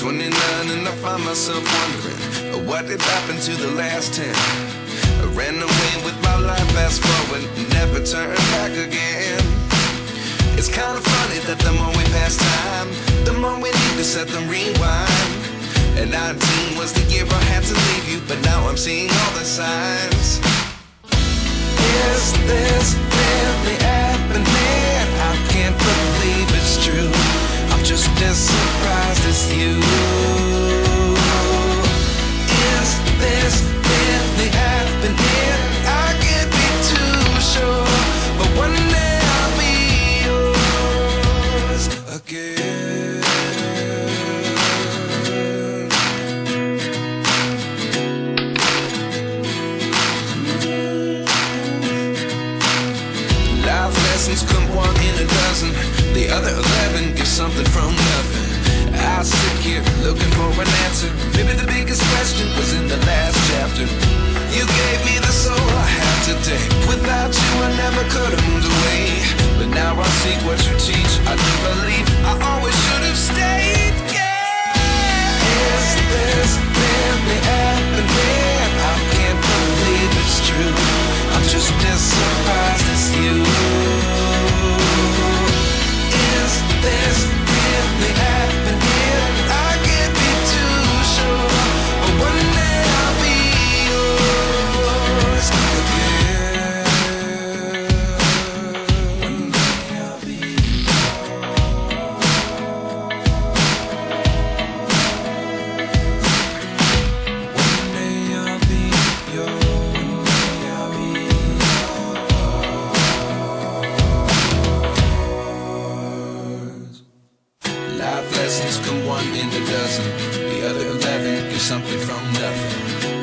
29 and I find myself wondering what did happen to the last 10. I ran away with my life, fast forward, never turn back again. It's kind of funny that the more we pass time, the more we need to set them rewind. And 19 was the year I had to leave you, but now I'm seeing all the signs. Is this really happening? I can't believe it's true. I'm just as surprised as you. Is this really happening? I can't be too sure, but one day I'll be yours again. Life lessons come one in a dozen. The other 11 give something from nothing. I sit here looking for an answer. Maybe the biggest question was in the last chapter. You gave me the soul I have today. Without you I never could have moved away. But now I see what you teach. I do believe I always should have stayed. Yeah. Is this really happening? I can't believe it's true. I'm just as surprised as you. Is this really happening? I can't be too sure, but one day I'll be yours again. One day I'll be yours. One day I'll be yours. Life lessons come one in a dozen. The other 11 give something from nothing.